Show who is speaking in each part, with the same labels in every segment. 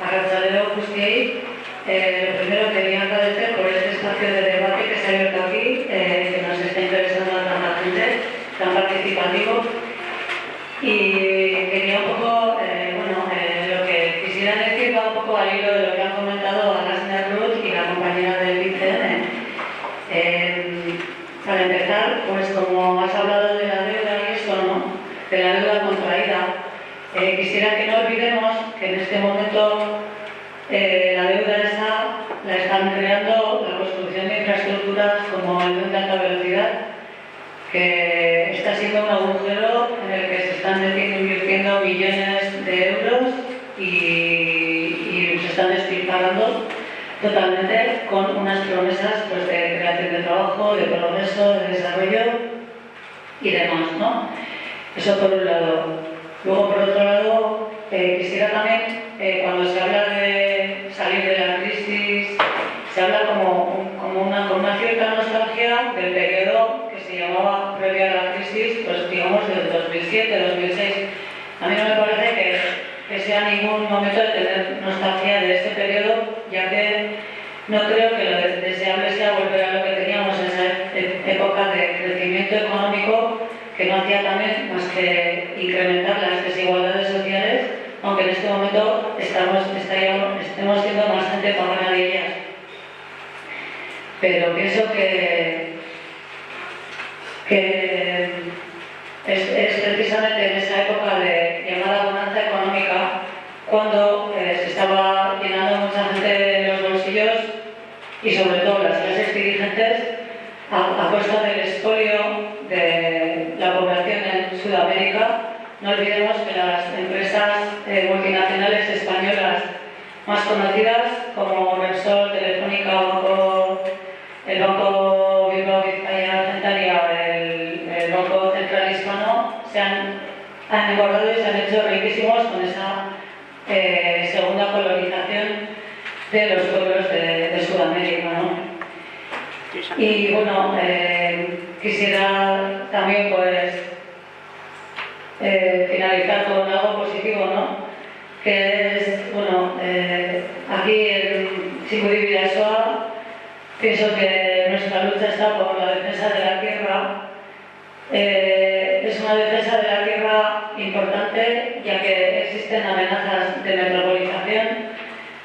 Speaker 1: Arratsalde guztiei, lo primero quería agradecer por este espacio de debate que se ha abierto aquí, que nos está interesando a tanta gente, tan participativo. Y quería un poco, lo que quisiera decir va un poco al hilo de lo que han comentado Alasna Ruth y la compañera del ICN. Para empezar, pues como has hablado de la deuda y eso, ¿no? De la deuda contraída, quisiera que no olvidemos que en este momento la deuda esa la están creando la construcción de infraestructuras como el tren de alta velocidad, que está siendo un agujero en el que se están invirtiendo millones de euros y se están despilfarrando totalmente con unas promesas pues, de creación de trabajo, de progreso, de desarrollo y demás, ¿no? Eso por un lado. Luego, por otro lado, quisiera también, cuando se habla de salir de la crisis, se habla con una cierta nostalgia del periodo que se llamaba previo a la crisis, pues digamos del 2007-2006. A mí no me parece que sea ningún momento de tener nostalgia de este periodo, ya que no creo que lo deseable sea volver a lo que teníamos en esa época de crecimiento económico, que no hacía también más que incrementar las desigualdades sociales, aunque en este momento estemos siendo más gente pagana de ellas. Pero pienso que es precisamente en esa época de llamada bonanza económica cuando se estaba llenando mucha gente los bolsillos y sobre todo las clases dirigentes a costa del expolio de la población en Sudamérica. No olvidemos que las empresas multinacionales españolas más conocidas como Repsol, Telefónica, el Banco Bilbao Vizcaya Argentaria, el Banco Central Hispano, se han engordado y se han hecho riquísimos con esa segunda colonización de los pueblos de Sudamérica, ¿no? Y bueno, quisiera también pues finalizar con algo positivo, ¿no? Que es, bueno, aquí en Chico Bidasoa pienso que nuestra lucha está por la defensa de la tierra. Es una defensa de la tierra importante, ya que existen amenazas de metropolización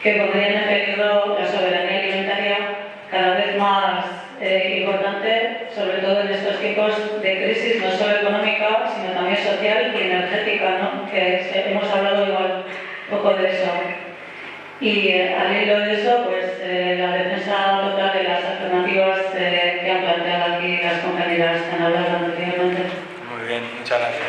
Speaker 1: que pondrían en peligro la soberanía alimentaria cada vez más importante, sobre todo en estos tiempos de crisis, no solo económica, sino también social y energética, ¿no? Que hemos hablado igual un poco de eso. Y al hilo de eso, pues la defensa total de las alternativas que han planteado aquí las compañeras que han hablado anteriormente.
Speaker 2: Muy bien, muchas gracias.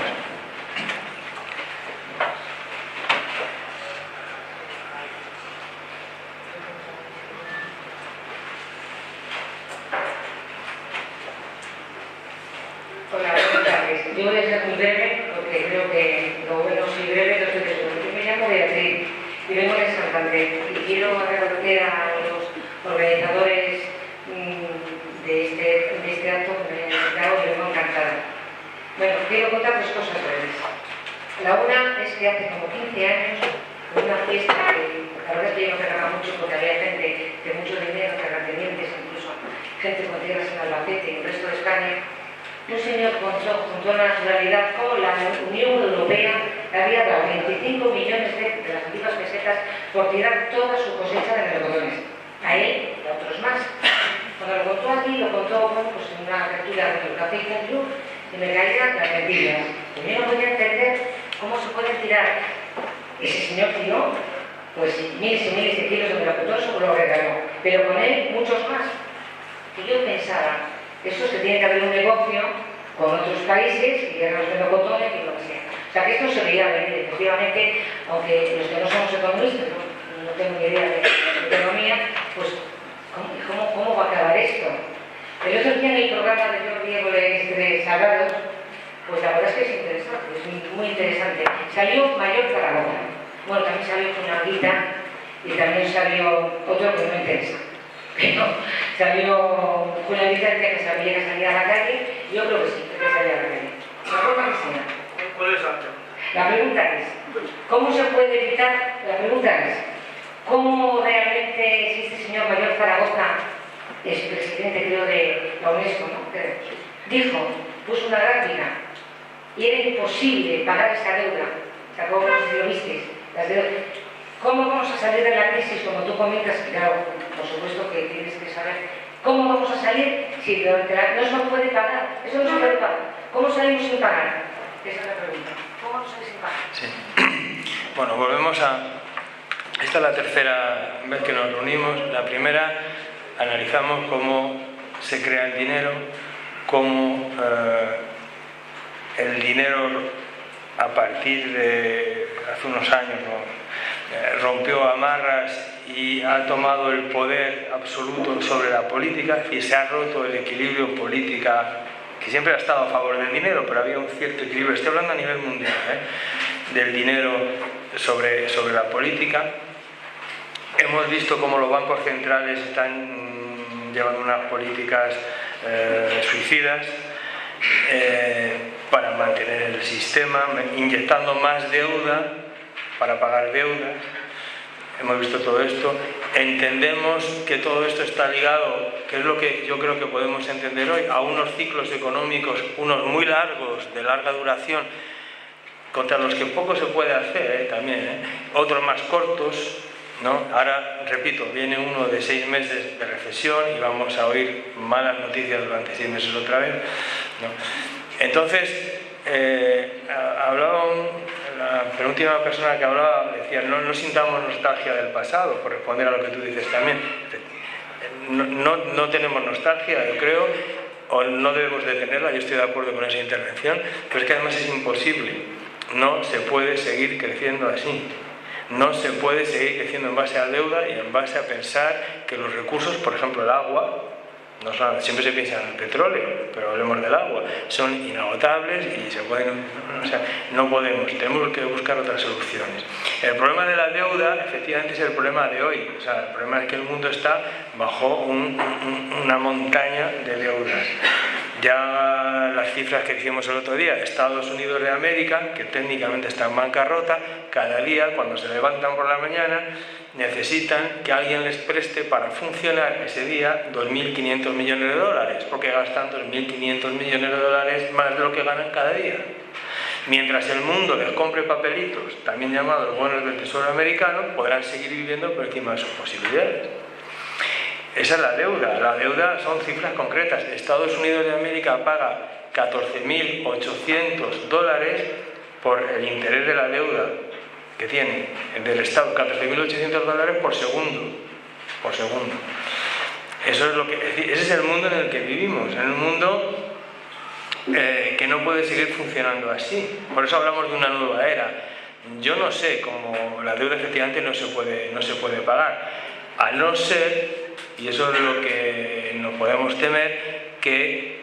Speaker 3: Hola, buenas tardes. Yo voy a ser muy breve porque creo que lo bueno soy breve, entonces yo me llamo Beatriz y vengo de Santander y quiero agradecer a los organizadores de este acto que me han invitado y vengo encantada. Bueno, quiero contar dos cosas breves. La una es que hace como 15 años, en una fiesta que la verdad es que yo no pegaba mucho porque había gente de mucho dinero, terratenientes, incluso gente con tierras en Albacete y el resto de España, un señor junto a la naturalidad como la Unión Europea le había dado 25 millones de las antiguas pesetas por tirar toda su cosecha de melocotones. A él y a otros más. Cuando lo contó aquí, lo contó pues, en una apertura del Café y Club y me caían las mentiras. Yo no podía entender cómo se puede tirar. Ese señor tiró pues miles y miles de kilos de melocotón, solo lo regaló. Pero con él muchos más. Y yo pensaba, eso se tiene que haber un negocio con otros países y guerras de melocotones y lo que sea. O sea que esto se veía venir, efectivamente, aunque los que no somos economistas, no tengo ni idea de economía, pues ¿cómo va a acabar esto? El otro día en el programa de Jordi Évole de Sagrados, pues la verdad es que es interesante, es muy interesante. Salió Mayor Zaragoza, bueno, también salió Funanguita y también salió otro que no interesa. Pero salió Julia Vicente que sabía que salía a la calle, yo creo que sí, que salía a la calle. La forma que sea.
Speaker 2: ¿Cuál es la?
Speaker 3: La pregunta es, ¿cómo se puede evitar? La pregunta es, cómo realmente, si este señor Mayor Zaragoza, expresidente creo de la UNESCO, ¿no? Dijo, puso una gráfica, y era imposible pagar esa deuda. O sea, ¿cómo lo visteis? Las deudas. ¿Cómo vamos a salir de la crisis? Como tú comentas, claro, por supuesto que tienes que saber cómo vamos a salir si no se nos puede pagar. Eso no se puede pagar. ¿Cómo salimos sin pagar? Esa es la pregunta. ¿Cómo nos salimos sin pagar?
Speaker 2: Sí. Bueno, volvemos a... Esta es la tercera vez que nos reunimos. La primera, analizamos cómo se crea el dinero, cómo el dinero a partir de hace unos años, ¿no? Rompió amarras y ha tomado el poder absoluto sobre la política, es decir, se ha roto el equilibrio política, que siempre ha estado a favor del dinero, pero había un cierto equilibrio, estoy hablando a nivel mundial, del dinero sobre la política. Hemos visto cómo los bancos centrales están llevando unas políticas suicidas para mantener el sistema, inyectando más deuda para pagar deudas. Hemos visto todo esto. Entendemos que todo esto está ligado, que es lo que yo creo que podemos entender hoy, a unos ciclos económicos, unos muy largos, de larga duración, contra los que poco se puede hacer también, otros más cortos, ¿no? Ahora, repito, viene uno de 6 meses de recesión y vamos a oír malas noticias durante 6 meses otra vez, ¿no? Entonces, la penúltima persona que hablaba decía, no sintamos nostalgia del pasado, por responder a lo que tú dices también. No tenemos nostalgia, yo creo, o no debemos de tenerla, yo estoy de acuerdo con esa intervención, pero es que además es imposible. No se puede seguir creciendo así. No se puede seguir creciendo en base a deuda y en base a pensar que los recursos, por ejemplo el agua, siempre se piensa en el petróleo, pero hablemos del agua, son inagotables y se pueden, no podemos, tenemos que buscar otras soluciones. El problema de la deuda efectivamente es el problema de hoy, el problema es que el mundo está bajo una montaña de deudas. Ya las cifras que dijimos el otro día, Estados Unidos de América, que técnicamente está en bancarrota, cada día cuando se levantan por la mañana necesitan que alguien les preste para funcionar ese día 2.500 millones de dólares, porque gastan 2.500 millones de dólares más de lo que ganan cada día. Mientras el mundo les compre papelitos, también llamados bonos del Tesoro americano, podrán seguir viviendo por encima de sus posibilidades. Esa es la deuda. La deuda son cifras concretas. Estados Unidos de América paga 14.800 dólares por el interés de la deuda que tiene del Estado, 14.800 dólares por segundo. Eso es ese es el mundo en el que vivimos, en un mundo que no puede seguir funcionando así. Por eso hablamos de una nueva era. Yo no sé cómo la deuda efectivamente no se puede pagar, a no ser, y eso es lo que nos podemos temer, que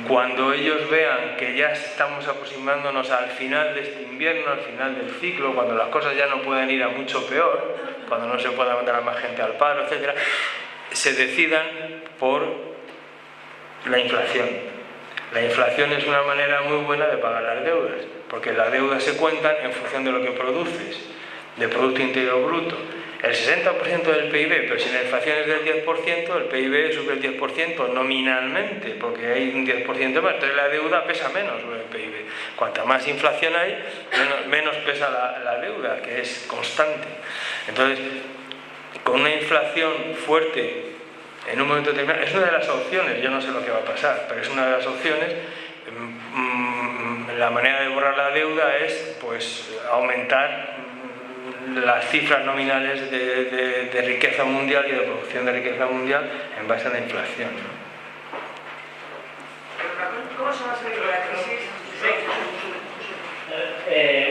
Speaker 2: cuando ellos vean que ya estamos aproximándonos al final de este invierno, al final del ciclo, cuando las cosas ya no pueden ir a mucho peor, cuando no se pueda mandar a más gente al paro, etc., se decidan por la inflación. La inflación es una manera muy buena de pagar las deudas, porque las deudas se cuentan en función de lo que produces, de Producto Interior Bruto. El 60% del PIB, pero si la inflación es del 10%, el PIB sube el 10% nominalmente, porque hay un 10% más, entonces la deuda pesa menos sobre el PIB. Cuanta más inflación hay, menos pesa la deuda, que es constante. Entonces, con una inflación fuerte en un momento determinado, es una de las opciones, yo no sé lo que va a pasar, pero es una de las opciones. La manera de borrar la deuda es pues aumentar las cifras nominales de riqueza mundial y de producción de riqueza mundial en base a la inflación, ¿no?
Speaker 3: ¿Cómo se va a salir de la crisis?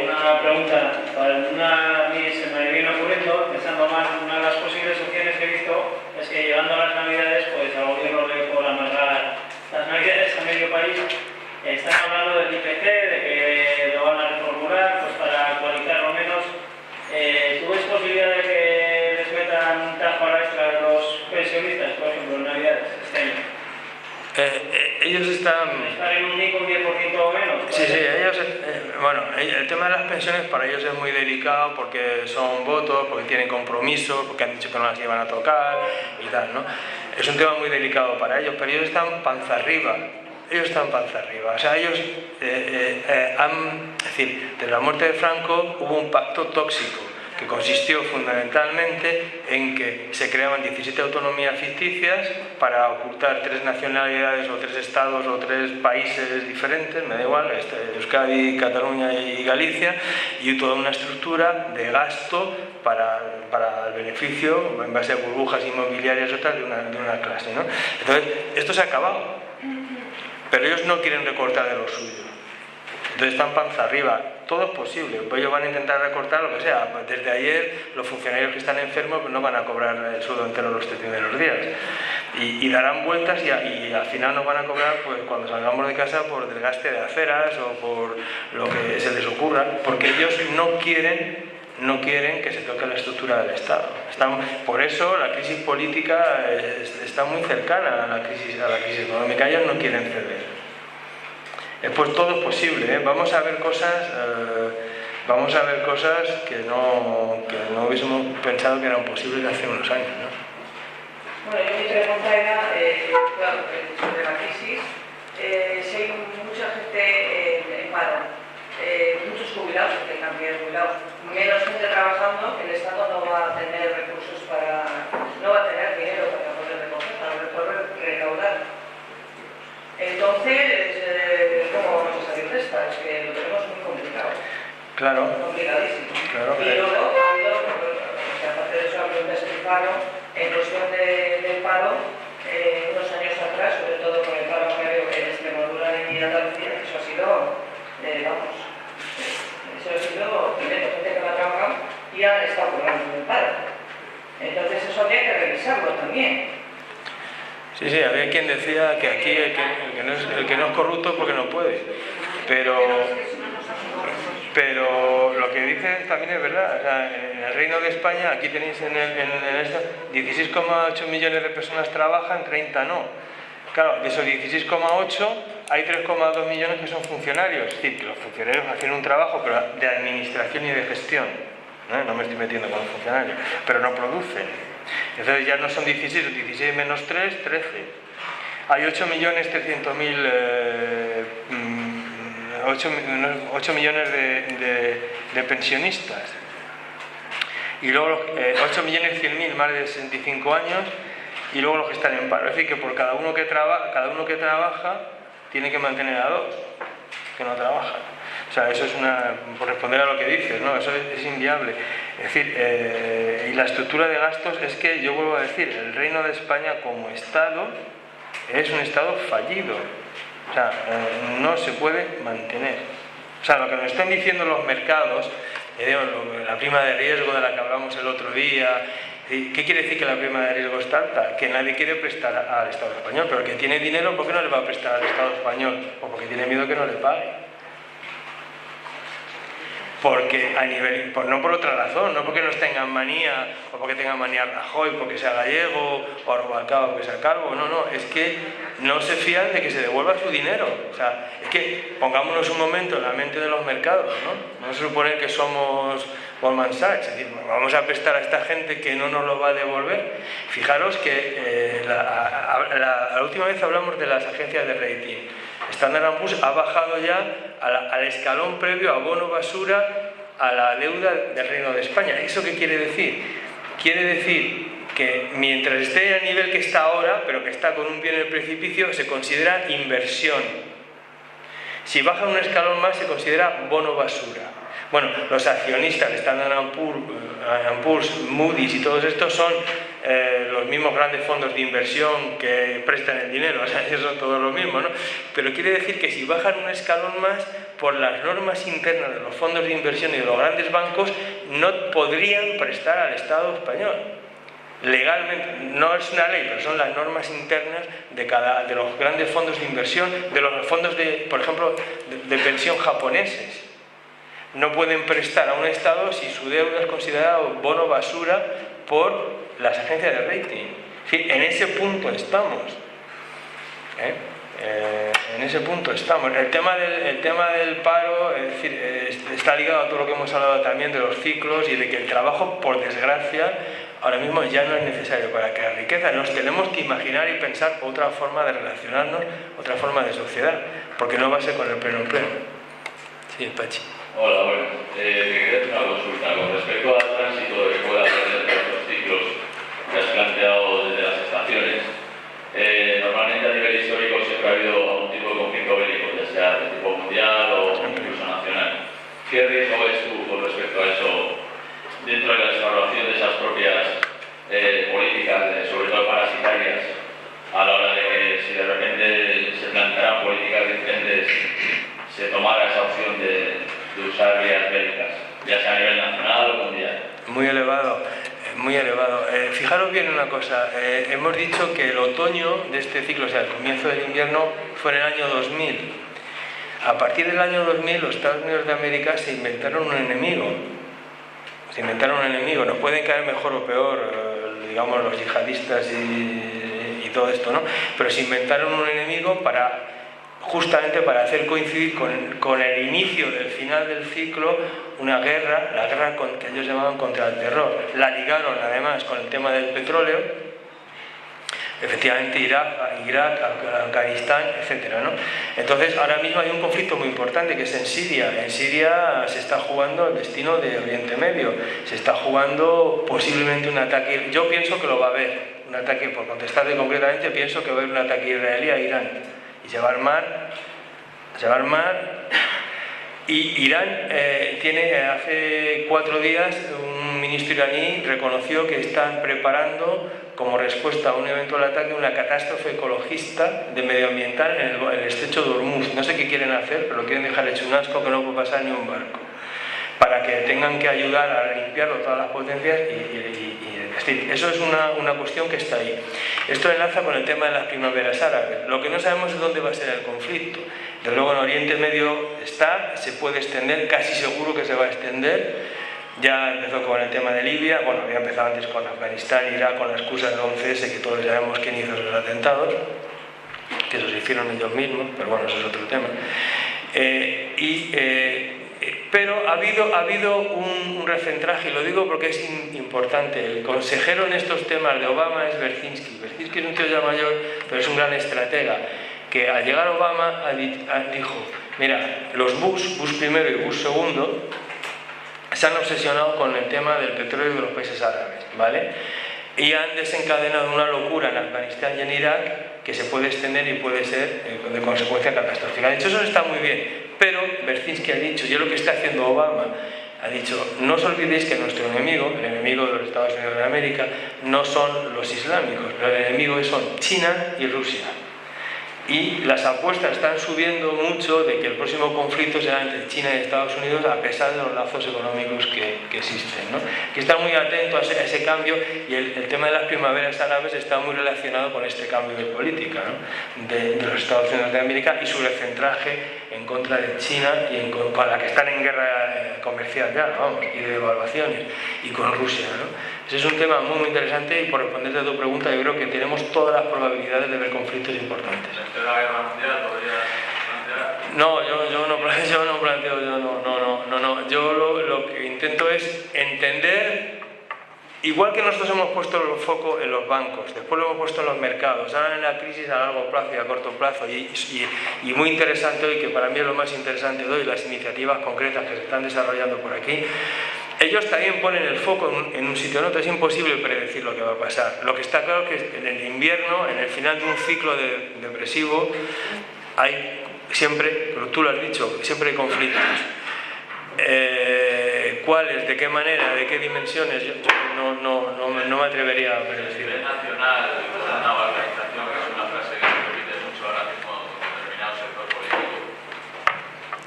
Speaker 4: Una pregunta, a mí se me viene ocurriendo, pensando más, una de las posibles opciones que he visto es que llegando a las Navidades, pues al gobierno le puedan amargar las Navidades a medio país. Están hablando del IPC, de que lo van a reformular pues para actualizarlo menos. ¿Tú ves posibilidad de que les metan un tajo a la extra a los pensionistas, por ejemplo, en Navidades este año?
Speaker 2: Ellos están
Speaker 4: ¿Estar en un NIC un 10% o menos?
Speaker 2: Sí, ellos Bueno, el tema de las pensiones para ellos es muy delicado porque son votos, porque tienen compromisos, porque han dicho que no las iban a tocar y tal, ¿no? Es un tema muy delicado para ellos, pero ellos están panza arriba. Ellos están panza arriba. O sea, ellos es decir, desde la muerte de Franco hubo un pacto tóxico que consistió fundamentalmente en que se creaban 17 autonomías ficticias para ocultar 3 nacionalidades o 3 estados o 3 países diferentes, me da igual, Euskadi, Cataluña y Galicia, y toda una estructura de gasto para el beneficio en base a burbujas inmobiliarias otras de una clase, ¿no? Entonces, esto se ha acabado, pero ellos no quieren recortar de lo suyo. Entonces están panza arriba, todo es posible, pues ellos van a intentar recortar lo que sea. Desde ayer los funcionarios que están enfermos pues no van a cobrar el sueldo entero los 3 primeros días y darán vueltas y al final nos van a cobrar pues cuando salgamos de casa por desgaste de aceras o por lo que se les ocurra, porque ellos no quieren que se toque la estructura del Estado. Por eso la crisis política está muy cercana a la crisis económica, ellos no quieren ceder. Pues todo es posible, ¿eh? Vamos a ver cosas que no hubiésemos pensado que eran posibles hace unos años, ¿no?
Speaker 5: Bueno, yo mi pregunta era, claro, sobre la crisis, si hay mucha gente en paro, muchos jubilados, porque también jubilados, menos gente trabajando, el Estado no va a tener recursos no va a tener dinero para poder recoger, para poder recaudar. Entonces, ¿cómo vamos a salir de esta? Es que lo tenemos muy complicado.
Speaker 2: Claro.
Speaker 5: Complicadísimo.
Speaker 2: Claro.
Speaker 5: Y luego, aparte de eso, ha habido un despilfarro en cuestión del paro, unos años atrás, sobre todo con el paro agrario en Extremadura y Andalucía, eso ha sido, eso ha sido, primero, gente que no ha trabajado y han estado cobrando el paro. Entonces, eso habría que revisarlo también.
Speaker 2: Sí, había quien decía que aquí el que no es corrupto porque no puede, pero lo que dices también es verdad. O sea, en el Reino de España, aquí tenéis en esto, 16,8 millones de personas trabajan, 30 no. Claro, de esos 16,8 hay 3,2 millones que son funcionarios, es decir, que los funcionarios hacen un trabajo pero de administración y de gestión, no me estoy metiendo con los funcionarios, pero no producen. Entonces ya no son 16 menos 3, 13. Hay 8 millones de pensionistas. Y luego 8.100.000 más de 65 años y luego los que están en paro. Es decir, que por cada uno que trabaja tiene que mantener a 2 que no trabajan. O sea, eso es por responder a lo que dices, ¿no? Eso es inviable. Es decir, y la estructura de gastos es que, yo vuelvo a decir, el Reino de España como Estado es un Estado fallido. O sea, no se puede mantener. O sea, lo que nos están diciendo los mercados, la prima de riesgo de la que hablamos el otro día, ¿qué quiere decir que la prima de riesgo es tanta? Que nadie quiere prestar al Estado español, pero el que tiene dinero, ¿por qué no le va a prestar al Estado español? O porque tiene miedo que no le pague. Porque no por otra razón, no porque nos tengan manía, o porque tengan manía Rajoy, porque sea gallego, o Rubalcaba porque sea calvo, no, es que no se fían de que se devuelva su dinero. O sea, es que pongámonos un momento en la mente de los mercados, ¿no? No se supone que somos Goldman Sachs, es decir, vamos a prestar a esta gente que no nos lo va a devolver. Fijaros que la última vez hablamos de las agencias de rating. Standard & Poor's ha bajado ya al escalón previo a bono basura a la deuda del Reino de España. ¿Eso qué quiere decir? Quiere decir que mientras esté a nivel que está ahora, pero que está con un pie en el precipicio, se considera inversión. Si baja un escalón más, se considera bono basura. Bueno, los accionistas de Standard & Poor's, Moody's y todos estos son los mismos grandes fondos de inversión que prestan el dinero, o sea, ellos son todos lo mismo, ¿no? Pero quiere decir que si bajan un escalón más, por las normas internas de los fondos de inversión y de los grandes bancos, no podrían prestar al Estado español. Legalmente, no es una ley, pero son las normas internas de los grandes fondos de inversión, de los fondos, por ejemplo, de pensión japoneses. No pueden prestar a un Estado si su deuda es considerada bono basura por las agencias de rating. Sí, en ese punto estamos. En ese punto estamos. El tema del paro, es decir, está ligado a todo lo que hemos hablado también de los ciclos y de que el trabajo, por desgracia, ahora mismo ya no es necesario para crear riqueza. Nos tenemos que imaginar y pensar otra forma de relacionarnos, otra forma de sociedad, porque no va a ser con el pleno empleo. Sí, Pachi.
Speaker 6: Hola, bueno, te quería hacer una consulta con respecto al tránsito que puede haber de los ciclos que has planteado desde las estaciones. Normalmente a nivel histórico siempre ha habido algún tipo de conflicto bélico, ya sea de tipo mundial o incluso nacional. ¿Qué riesgo ves tú con respecto a eso dentro de la evaluación de esas propias políticas, sobre todo parasitarias, a la hora de que si de repente se plantearan políticas diferentes, se tomara esa opción de usar vías bélicas, ya sea a nivel nacional o mundial?
Speaker 2: Muy elevado, muy elevado. Fijaros bien una cosa, hemos dicho que el otoño de este ciclo, o sea, el comienzo del invierno, fue en el año 2000. A partir del año 2000, los Estados Unidos de América se inventaron un enemigo. Nos pueden caer mejor o peor, digamos, los yihadistas y todo esto, ¿no? Pero se inventaron un enemigo justamente para hacer coincidir con el inicio del final del ciclo una guerra, la guerra que ellos llamaban contra el terror. La ligaron además con el tema del petróleo, efectivamente Irak, Afganistán, etcétera, ¿no? Entonces ahora mismo hay un conflicto muy importante que es en Siria. En Siria se está jugando el destino de Oriente Medio, se está jugando posiblemente un ataque, yo pienso que lo va a haber, un ataque, por contestarte concretamente, pienso que va a haber un ataque israelí a Irán. Y se va a armar, y Irán hace 4 días un ministro iraní reconoció que están preparando como respuesta a un eventual ataque una catástrofe ecologista de medioambiental en el estrecho de Hormuz. No sé qué quieren hacer, pero lo quieren dejar hecho un asco que no puede pasar ni un barco, para que tengan que ayudar a limpiarlo todas las potencias eso es una cuestión que está ahí. Esto enlaza con el tema de las primaveras árabes. Lo que no sabemos es dónde va a ser el conflicto. Desde luego en Oriente Medio se puede extender, casi seguro que se va a extender. Ya empezó con el tema de Libia, bueno, había empezado antes con Afganistán, Irak, con la excusa del 11S, que todos sabemos quién hizo los atentados, que esos hicieron ellos mismos, pero bueno, eso es otro tema. Pero ha habido un recentraje, y lo digo porque es importante. El consejero en estos temas de Obama es Berzinski. Berzinski es un tío ya mayor, pero es un gran estratega, que al llegar Obama dijo, mira, los Bush primero y Bush segundo, se han obsesionado con el tema del petróleo de los países árabes, ¿vale? Y han desencadenado una locura en Afganistán y en Irak que se puede extender y puede ser de consecuencia catastrófica. De hecho, eso está muy bien, pero Berzinski ha dicho, y es lo que está haciendo Obama, ha dicho, no os olvidéis que nuestro enemigo, el enemigo de los Estados Unidos de América, no son los islámicos, los enemigos son China y Rusia. Y las apuestas están subiendo mucho de que el próximo conflicto será entre China y Estados Unidos, a pesar de los lazos económicos que existen, ¿no? Que está muy atento a ese cambio, y el tema de las primaveras árabes está muy relacionado con este cambio de política, ¿no? de los Estados Unidos de América y su recentraje en contra de China y con la que están en guerra comercial ya, vamos, y de devaluaciones, y con Rusia, ¿no? Ese es un tema muy, muy interesante, y por responderte a tu pregunta, yo creo que tenemos todas las probabilidades de ver conflictos importantes.
Speaker 6: ¿De la guerra mundial podría plantear?
Speaker 2: No, yo no planteo, yo lo que intento es entender, igual que nosotros hemos puesto el foco en los bancos, después lo hemos puesto en los mercados, ahora en la crisis a largo plazo y a corto plazo, y muy interesante hoy, que para mí es lo más interesante de hoy, las iniciativas concretas que se están desarrollando por aquí. Ellos también ponen el foco en un sitio o en otro. Es imposible predecir lo que va a pasar. Lo que está claro es que en el invierno, en el final de un ciclo depresivo, hay siempre, pero tú lo has dicho, siempre hay conflictos. ¿Cuáles? ¿De qué manera? ¿De qué dimensiones? Yo no me atrevería a predecir.
Speaker 6: A nivel nacional, una organización, que es una frase que se repite mucho ahora mismo con determinado sector político.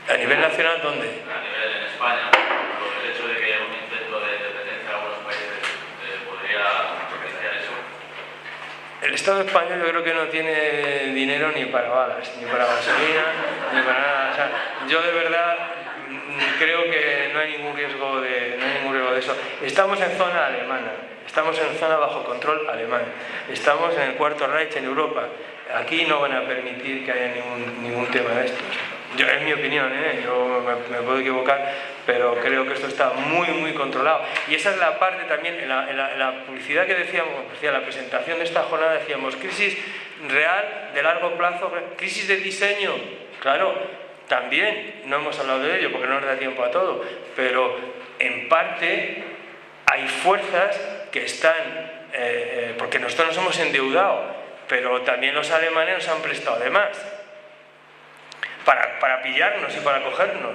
Speaker 2: ¿A nivel nacional dónde?
Speaker 6: A nivel en España. El hecho de que un intento de independencia en algunos países podría propiciar eso.
Speaker 2: El Estado español yo creo que no tiene dinero ni para balas, ni para gasolina, ni para nada. O sea, yo de verdad creo que no hay ningún riesgo de eso. Estamos en zona alemana, estamos en zona bajo control alemán, estamos en el Cuarto Reich en Europa. Aquí no van a permitir que haya ningún tema de estos. Es mi opinión, yo me puedo equivocar, pero creo que esto está muy controlado. Y esa es la parte también, en la publicidad que decíamos, la presentación de esta jornada decíamos, crisis real, de largo plazo, crisis de diseño, claro, también, no hemos hablado de ello porque no nos da tiempo a todo, pero en parte hay fuerzas que están, porque nosotros nos hemos endeudado, pero también los alemanes nos han prestado de más para pillarnos y para cogernos.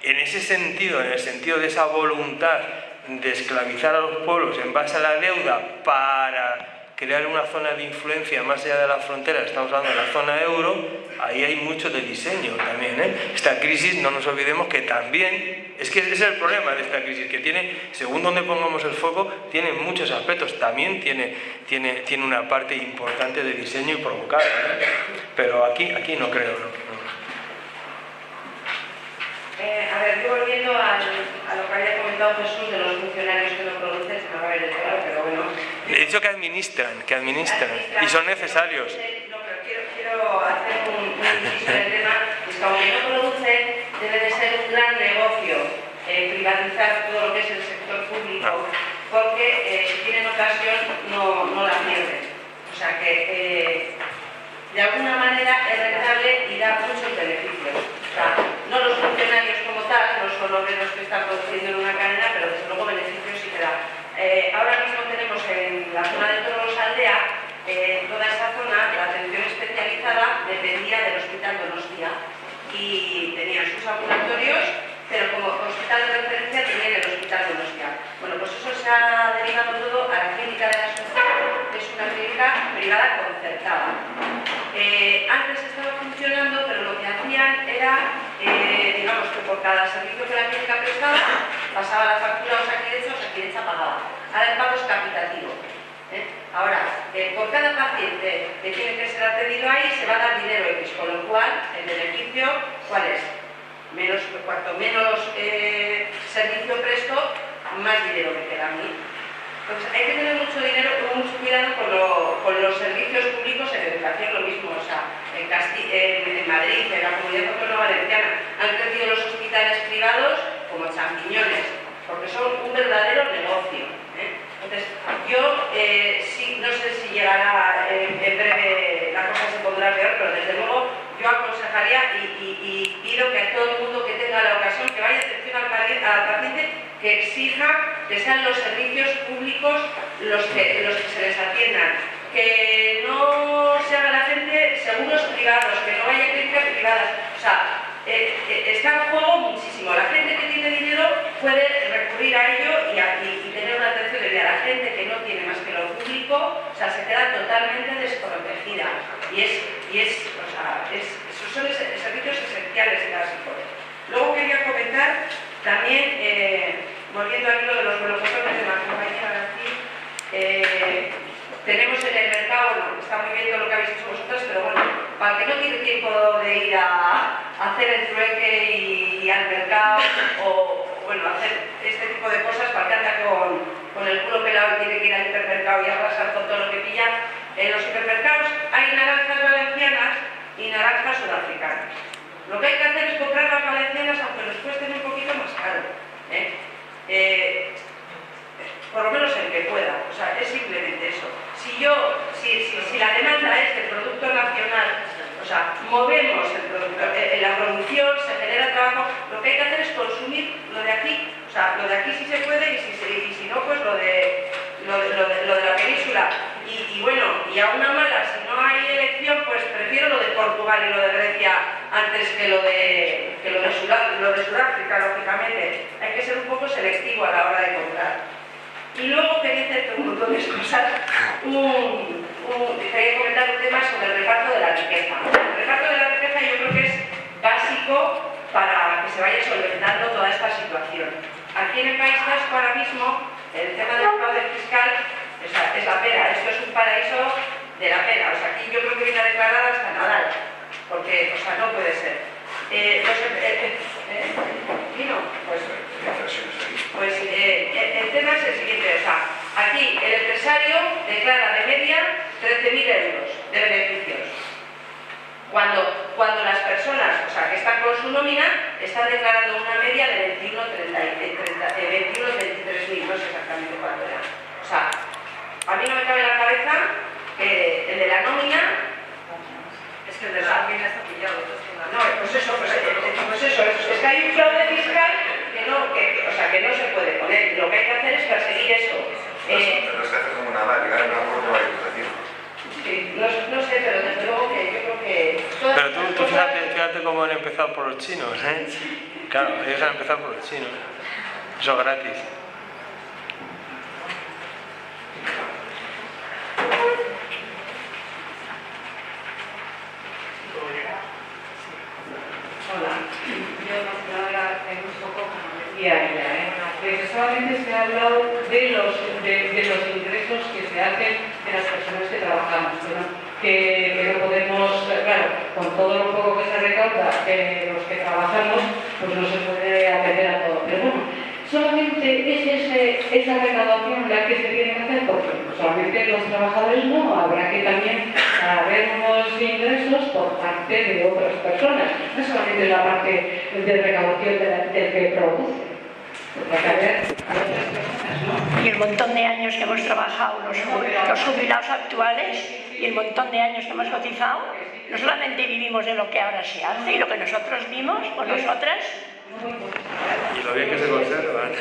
Speaker 2: En ese sentido, en el sentido de esa voluntad de esclavizar a los pueblos en base a la deuda para crear una zona de influencia más allá de la frontera, estamos hablando de la zona euro, ahí hay mucho de diseño también, Esta crisis, no nos olvidemos que también, es que ese es el problema de esta crisis, que tiene, según donde pongamos el foco, tiene muchos aspectos, también tiene una parte importante de diseño y provocada, pero aquí no creo, ¿no?
Speaker 3: A ver, yo volviendo a lo que había comentado Jesús de los funcionarios que no producen, se me va a ver el tema, pero bueno.
Speaker 2: He dicho que administran, y son necesarios.
Speaker 3: No, pero quiero hacer un inciso en el tema, es que aunque no producen, debe de ser un gran negocio privatizar todo lo que es el sector público, porque si tienen ocasión no la pierden. O sea que de alguna manera es rentable y da muchos beneficios. O sea, no los funcionarios como tal, no son obreros que están produciendo en una cadena, pero desde luego beneficios sí que da. Ahora mismo tenemos en la zona de Tolosaldea, toda esa zona, la atención especializada dependía del Hospital Donostia y tenían sus ambulatorios, pero como hospital de referencia tenían el Hospital Donostia. Bueno, pues eso se ha derivado todo a la clínica de la Asunción, que es una clínica privada concertada. Antes estaba funcionando, pero lo que hacían era, digamos que por cada servicio que la clínica prestaba, pasaba la factura a Osakidetza pagaba. Ahora el pago es capitativo. Ahora, por cada paciente que tiene que ser atendido ahí, se va a dar dinero X, con lo cual, el beneficio, ¿cuál es? Cuanto menos servicio presto, más dinero me queda a mí. Entonces, hay que tener mucho cuidado con los servicios públicos en educación, lo mismo. O sea, en Madrid, en la Comunidad Autónoma Valenciana, han crecido los hospitales privados como champiñones, porque son un verdadero negocio. Entonces, yo sí, no sé si llegará en breve, la cosa se pondrá peor, pero desde luego yo aconsejaría y pido que a todo el mundo que tenga la ocasión, que vaya atención al paciente, que exija que sean los servicios públicos los que se les atiendan, que no se haga la gente seguros privados, que no haya clínicas privadas. O sea, está en juego muchísimo. La gente que tiene dinero puede recurrir a ello y tener una atención de la gente que no tiene más que lo público, o sea, se queda totalmente desprotegida. Esos son servicios esenciales y básicos. Luego quería comentar también, volviendo al hilo de los melocotones de la compañera García, tenemos en el mercado, bueno, está muy bien todo lo que habéis hecho vosotros, pero bueno, para el que no tiene tiempo de ir a hacer el trueque y al mercado, o bueno, hacer este tipo de cosas, para que anda con el culo pelado y tiene que ir al hipermercado y arrasar con todo lo que pilla, en los supermercados hay naranjas valencianas y naranjas sudafricanas. Lo que hay que hacer es comprar las valencianas, aunque nos cuesten un poquito más caro. Por lo menos el que pueda, o sea, es simplemente eso. Si la demanda es del producto nacional, o sea, movemos el producto, en la producción se genera trabajo, lo que hay que hacer es consumir lo de aquí, o sea, lo de aquí sí se puede y si no, pues lo de la península. Y bueno, y a una mala, si no hay elección, pues prefiero lo de Portugal y lo de Grecia antes que lo de Sudáfrica, lógicamente. Hay que ser un poco selectivo a la hora de comprar. Y luego quería hacer un montón de cosas. Quería comentar un tema sobre el reparto de la riqueza. El reparto de la riqueza yo creo que es básico para que se vaya solventando toda esta situación. Aquí en el País Vasco ahora mismo el tema del fraude fiscal es la pera. Esto es un paraíso de la pera. O sea, aquí yo creo que viene a declarar hasta Nadal, porque, o sea, no puede ser. ¿Vino?
Speaker 5: Cuando las personas, o sea, que están con su nómina, están declarando una media de 23.000, no sé exactamente cuánto era. O sea, a mí no me cabe en la cabeza que el de la nómina, es que el de la nómina está pillado. No, pues eso, es que hay un fraude fiscal que no se puede poner. Lo que hay que hacer es perseguir eso.
Speaker 7: Pero es que hacer como una llegar a un acuerdo hay que decir.
Speaker 5: Sí, no sé, pero desde luego que yo creo que...
Speaker 2: Pero tú fíjate cómo han empezado por los chinos, ¿eh? Claro, ellos han empezado por los chinos. Eso gratis.
Speaker 1: Hola, yo más que nada tengo un poco como decía ella, que solamente se ha hablado de los ingresos que se hacen de las personas que trabajamos, ¿no? Que no podemos, claro, con todo lo poco que se recauda de los que trabajamos, pues no se puede atender a todo. Pero bueno, solamente es esa recaudación la que se tiene que hacer, porque solamente los trabajadores no, habrá que también haber unos ingresos por parte de otras personas, no solamente la parte de recaudación del que produce. Porque hay que haber otras personas, ¿no?
Speaker 8: Y el montón de años que hemos trabajado los jubilados actuales y el montón de años que hemos cotizado, no solamente vivimos de lo que ahora se hace y lo que nosotros vimos o nosotras.
Speaker 2: Y lo bien que se conservan.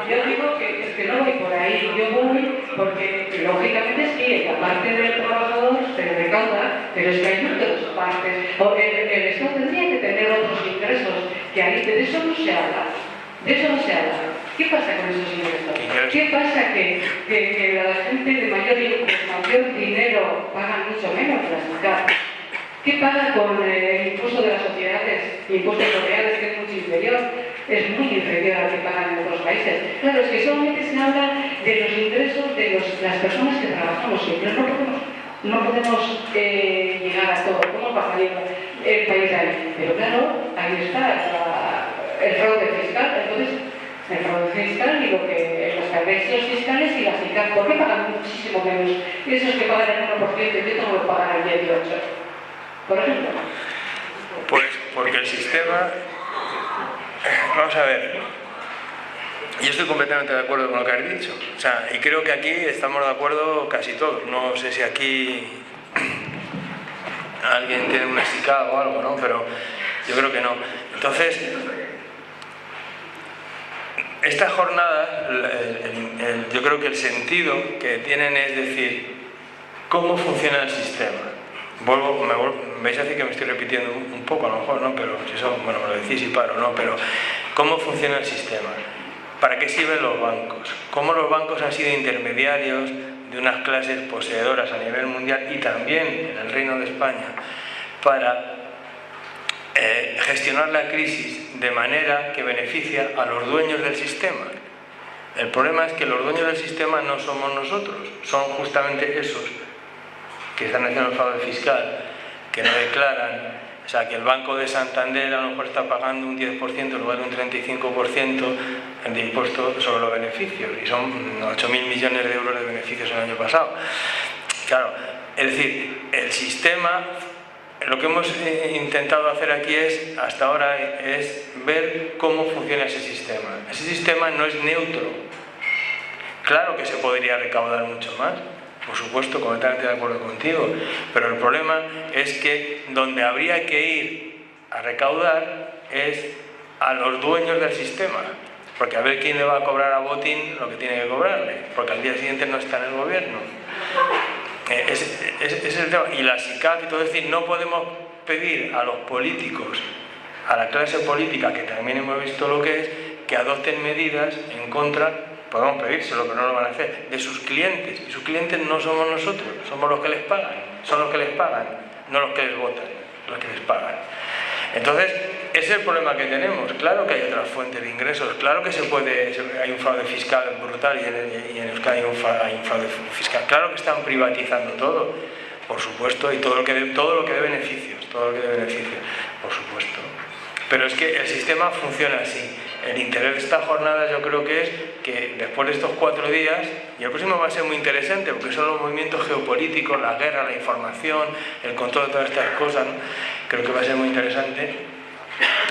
Speaker 1: Yo digo que no voy por ahí, yo voy porque lógicamente sí, la parte del trabajador se recauda, pero es que hay otras partes. El Estado tendría que tener otros ingresos, que ahí de eso no se habla. De eso no se habla. ¿Qué pasa con esos ingresos? ¿Qué pasa que la gente de mayor dinero paga mucho menos la SICAP? ¿Qué paga con el impuesto de las sociedades, impuestos sociales, que es mucho inferior? Es muy inferior al que pagan en otros países. Claro, es que solamente se habla de los ingresos de las personas que trabajamos, que no podemos llegar a todo. ¿Cómo va a salir el país de ahí? Pero claro, ahí está el fraude fiscal. Entonces, el fraude fiscal y los cargos fiscales y las SICAP, ¿por qué pagan muchísimo menos? Esos que pagan el 1% y tengo que pagar el 18%. Por ejemplo.
Speaker 2: Pues porque el sistema... Vamos a ver. Yo estoy completamente de acuerdo con lo que has dicho. O sea, y creo que aquí estamos de acuerdo casi todos. No sé si aquí alguien tiene una SICAP o algo, ¿no? Pero yo creo que no. Entonces, esta jornada, yo creo que el sentido que tienen es decir, ¿cómo funciona el sistema? Me vais a decir que me estoy repitiendo un poco a lo mejor, ¿no? Pero si eso, bueno, me lo decís y paro, ¿no? Pero ¿cómo funciona el sistema? ¿Para qué sirven los bancos? ¿Cómo los bancos han sido intermediarios de unas clases poseedoras a nivel mundial y también en el Reino de España para gestionar la crisis de manera que beneficia a los dueños del sistema? El problema es que los dueños del sistema no somos nosotros, son justamente esos que están haciendo el fraude fiscal, que no declaran. O sea, que el Banco de Santander a lo mejor está pagando un 10% en lugar de un 35% de impuesto sobre los beneficios, y son 8.000 millones de euros de beneficios el año pasado. Claro, es decir, el sistema, lo que hemos intentado hacer aquí hasta ahora es ver cómo funciona ese sistema. Ese sistema no es neutro. Claro que se podría recaudar mucho más, por supuesto, completamente de acuerdo contigo, pero el problema es que donde habría que ir a recaudar es a los dueños del sistema, porque a ver quién le va a cobrar a Botín lo que tiene que cobrarle, porque al día siguiente no está en el gobierno. Ese es el tema. Y la SICAP y todo, es decir, no podemos pedir a los políticos, a la clase política, que también hemos visto lo que es, que adopten medidas en contra. Podemos pedírselo, pero no lo van a hacer, de sus clientes. Y sus clientes no somos nosotros, somos los que les pagan. Son los que les pagan, no los que les votan, los que les pagan. Entonces, ese es el problema que tenemos. Claro que hay otras fuentes de ingresos, claro que hay un fraude fiscal brutal y en Euskadi hay un fraude fiscal. Claro que están privatizando todo, por supuesto, y todo lo que dé beneficios, por supuesto. Pero es que el sistema funciona así. el interés de esta jornada yo creo que es que después de estos 4 días, y el próximo va a ser muy interesante porque son los movimientos geopolíticos, la guerra, la información, el control de todas estas cosas, ¿no? Creo que va a ser muy interesante.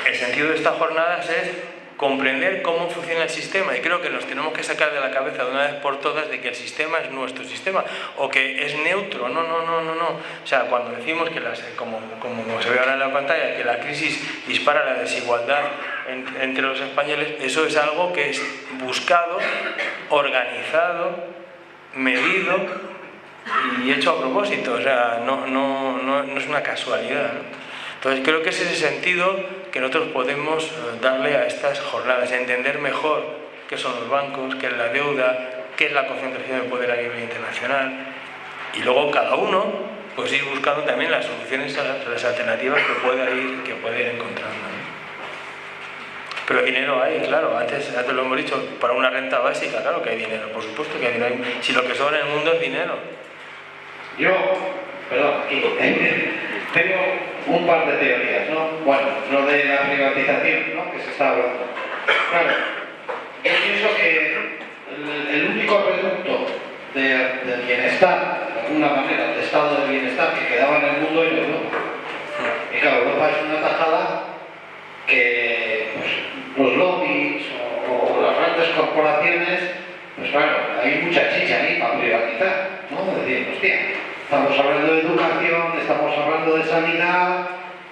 Speaker 2: El sentido de estas jornadas es comprender cómo funciona el sistema, y creo que nos tenemos que sacar de la cabeza de una vez por todas de que el sistema es nuestro sistema o que es neutro. No. O sea, cuando decimos que como se ve ahora en la pantalla, que la crisis dispara la desigualdad entre los españoles, eso es algo que es buscado, organizado, medido y hecho a propósito. O sea, no es una casualidad, ¿no? Entonces creo que es ese sentido que nosotros podemos darle a estas jornadas, a entender mejor qué son los bancos, qué es la deuda, qué es la concentración de poder a nivel internacional, y luego cada uno pues ir buscando también las soluciones a las alternativas que pueda ir encontrando, ¿no? Pero dinero hay, claro, antes lo hemos dicho, para una renta básica, claro que hay dinero, por supuesto que hay dinero. Si lo que sobra en el mundo es dinero.
Speaker 9: Tengo un par de teorías, ¿no? Bueno, lo de la privatización, ¿no?, que se está hablando. Claro, yo pienso que el único reducto del bienestar, de alguna manera, el estado de bienestar que quedaba en el mundo era Europa. Y claro, Europa es una tajada que pues, los lobbies o las grandes corporaciones, pues claro, hay mucha chicha ahí para privatizar, ¿no? Es decir, hostia, estamos hablando de educación, estamos hablando de sanidad,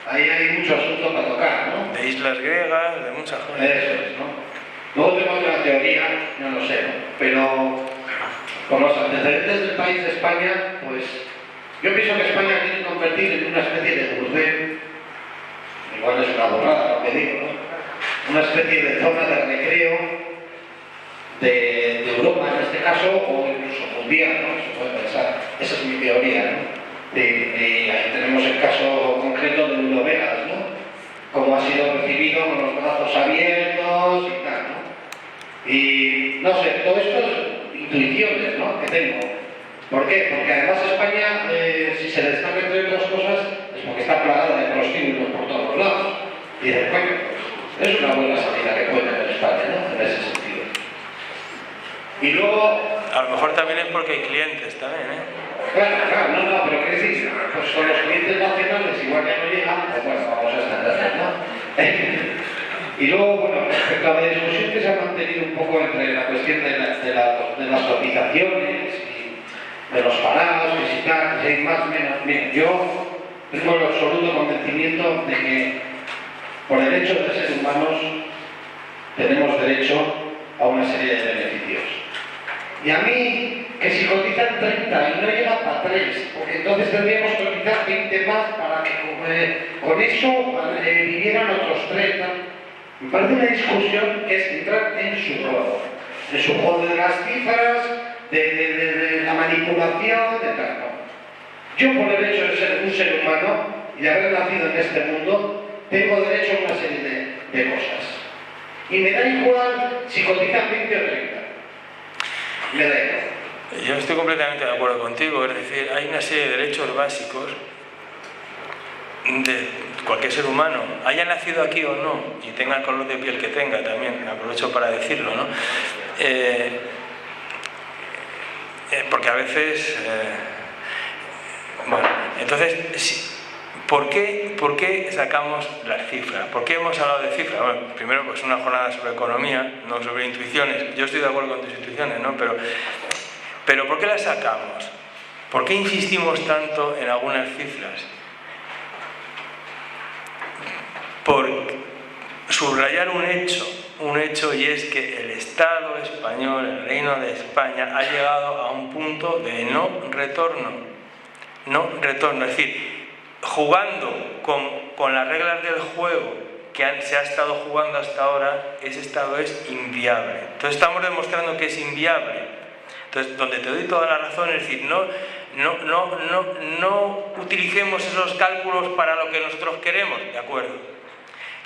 Speaker 9: ahí hay mucho asunto para tocar, ¿no?
Speaker 2: De islas griegas, de muchas cosas.
Speaker 9: Eso es, ¿no? Luego tengo otra teoría, no lo sé, ¿no? Pero por los antecedentes del país de España, pues yo pienso que España quiere convertir en una especie de burdel, igual es una borrada lo que digo, ¿no? Una especie de zona de recreo de Europa en este caso, o incluso mundial, ¿no? Se puede pensar. Esa es mi teoría, ¿no? Ahí tenemos el caso concreto de Eurovegas, ¿no? Cómo ha sido recibido con los brazos abiertos y tal, ¿no? Y no sé, todo esto es intuiciones, ¿no?, que tengo. ¿Por qué? Porque además España, si se destaca entre otras cosas, es porque está plagada de prostíbulos por todos lados. Y dices, bueno, pues, es una buena salida que puede tener España, ¿no?, en ese sentido. Y luego...
Speaker 2: A lo mejor también es porque hay clientes también, ¿eh?
Speaker 9: Claro, no, pero ¿qué decís? Pues con los clientes nacionales igual que no llegan, pues bueno, vamos a extenderlo, ¿no? Y luego, bueno, respecto a la discusión que se ha mantenido un poco entre la cuestión de las cotizaciones y de los parados, que si tal, si hay más, menos, mira, yo tengo el absoluto convencimiento de que por el hecho de ser humanos tenemos derecho a una serie de beneficios. Y a mí, que si cotizan 30 y no llegan para 3, porque entonces tendríamos que cotizar 20 más para que con eso vivieran otros 30. Me parece una discusión que es entrar en su juego de las cifras, de la manipulación, de tal. No. Yo, por el hecho de ser un ser humano y de haber nacido en este mundo, tengo derecho a una serie de cosas. Y me da igual si cotizan 20 o 30. Me da igual.
Speaker 2: Yo estoy completamente de acuerdo contigo, es decir, hay una serie de derechos básicos de cualquier ser humano, haya nacido aquí o no, y tenga el color de piel que tenga también, aprovecho para decirlo, ¿no? Porque a veces... bueno, entonces, ¿por qué sacamos las cifras? ¿Por qué hemos hablado de cifras? Bueno, primero, pues una jornada sobre economía, no sobre intuiciones. Yo estoy de acuerdo con tus intuiciones, ¿no? Pero ¿por qué las sacamos? ¿Por qué insistimos tanto en algunas cifras? Por subrayar un hecho, y es que el Estado español, el Reino de España, ha llegado a un punto de no retorno, es decir, jugando con las reglas del juego que se ha estado jugando hasta ahora, ese Estado es inviable. Entonces estamos demostrando que es inviable. Entonces, donde te doy toda la razón, es decir, no utilicemos esos cálculos para lo que nosotros queremos, ¿de acuerdo?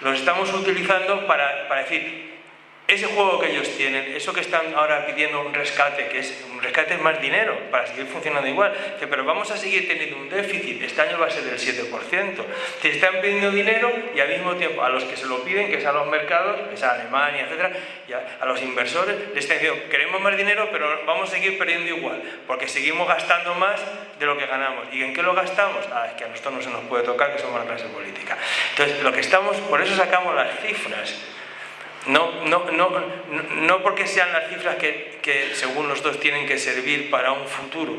Speaker 2: Los estamos utilizando para decir, ese juego que ellos tienen, eso que están ahora pidiendo un rescate, que es un rescate es más dinero para seguir funcionando igual, pero vamos a seguir teniendo un déficit, este año va a ser del 7%. Te están pidiendo dinero y al mismo tiempo a los que se lo piden, que es a los mercados, es a Alemania, etcétera, y a los inversores, les están diciendo, queremos más dinero, pero vamos a seguir perdiendo igual, porque seguimos gastando más de lo que ganamos. ¿Y en qué lo gastamos? Es que a nosotros no se nos puede tocar, que somos la clase política. Entonces, lo que estamos, por eso sacamos las cifras. No porque sean las cifras que según los dos tienen que servir para un futuro.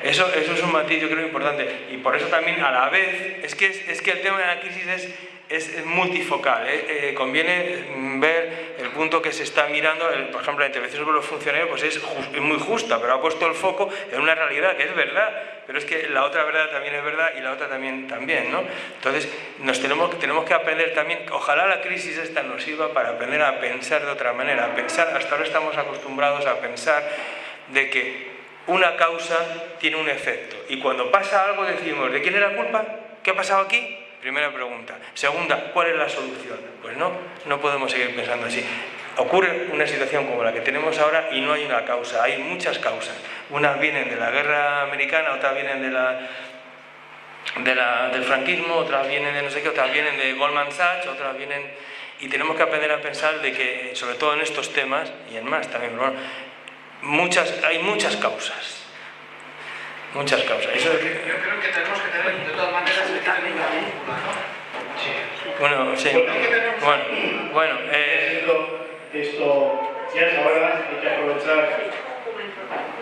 Speaker 2: Eso es un matiz, yo creo, importante. Y por eso también a la vez es que el tema de la crisis es multifocal. Conviene ver el punto que se está mirando. Por ejemplo, la intervención sobre los funcionarios pues es muy justa, pero ha puesto el foco en una realidad que es verdad, pero es que la otra verdad también es verdad y la otra también, ¿no? Entonces tenemos que aprender también, ojalá la crisis esta nos sirva para aprender a pensar de otra manera, a pensar, hasta ahora estamos acostumbrados a pensar de que una causa tiene un efecto y cuando pasa algo decimos, ¿de quién es la culpa? ¿Qué ha pasado aquí? Primera pregunta. Segunda, ¿cuál es la solución? Pues no podemos seguir pensando así. Ocurre una situación como la que tenemos ahora y no hay una causa, hay muchas causas. Unas vienen de la guerra americana, otras vienen del franquismo, otras vienen de no sé qué, otras vienen de Goldman Sachs, otras vienen... Y tenemos que aprender a pensar de que, sobre todo en estos temas, y en más también, bueno, hay muchas causas. Muchas causas.
Speaker 9: Yo creo que tenemos que tener, de todas maneras, una brújula, ¿no? Sí.
Speaker 2: Bueno, sí. Bueno,
Speaker 10: esto ya es ahora, hay que aprovechar.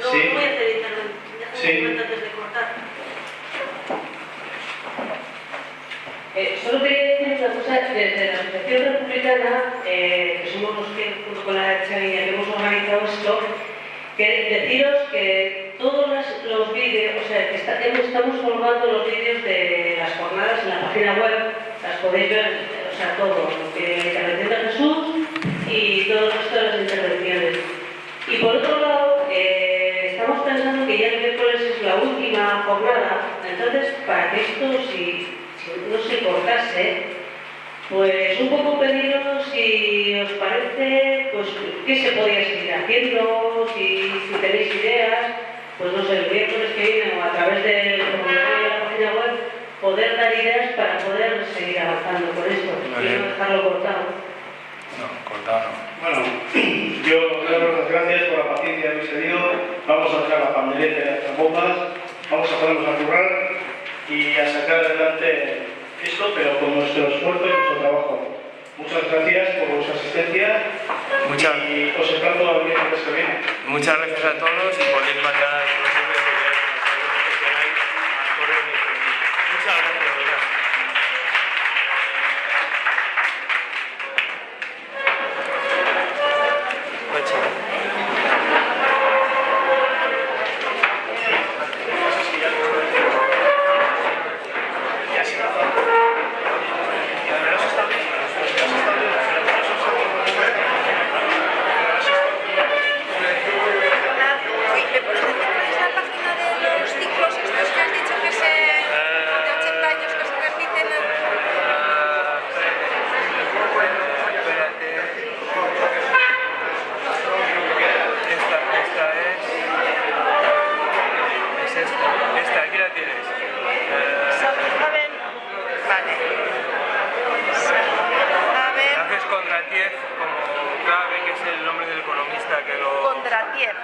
Speaker 11: No
Speaker 10: Sí.
Speaker 11: voy a hacer intervención.
Speaker 10: Sí.
Speaker 11: Un momento antes de cortar.
Speaker 1: Solo quería decir una cosa, desde la Asociación Republicana, que somos los que, junto con la Chavinha, que hemos organizado esto, que deciros que todos los vídeos, o sea, que estamos colgando los vídeos de las jornadas en la página web, las podéis ver, o sea, todo, la intervención de Jesús y todo el resto de las intervenciones. Y por otro lado, estamos pensando que ya el miércoles es la última jornada, entonces para que esto, si no se cortase, pues un poco pediros si os parece, pues qué se podría seguir haciendo, si tenéis ideas, pues no sé, el miércoles que viene o a través del formulario de la página web, poder dar ideas para poder seguir avanzando con esto y no dejarlo cortado.
Speaker 2: No, cortado no.
Speaker 10: Bueno, yo doy las gracias por la paciencia que habéis tenido. Vamos a sacar la pandereta y las bombas, vamos a ponernos a currar y a sacar adelante esto, pero con nuestro esfuerzo y nuestro trabajo. Muchas gracias por vuestra asistencia y os emplazo a venir el mes que viene.
Speaker 2: Muchas gracias a todos y podéis mandar los emails que queráis al correo electrónico. Muchas gracias, de verdad.
Speaker 12: Kondratiev.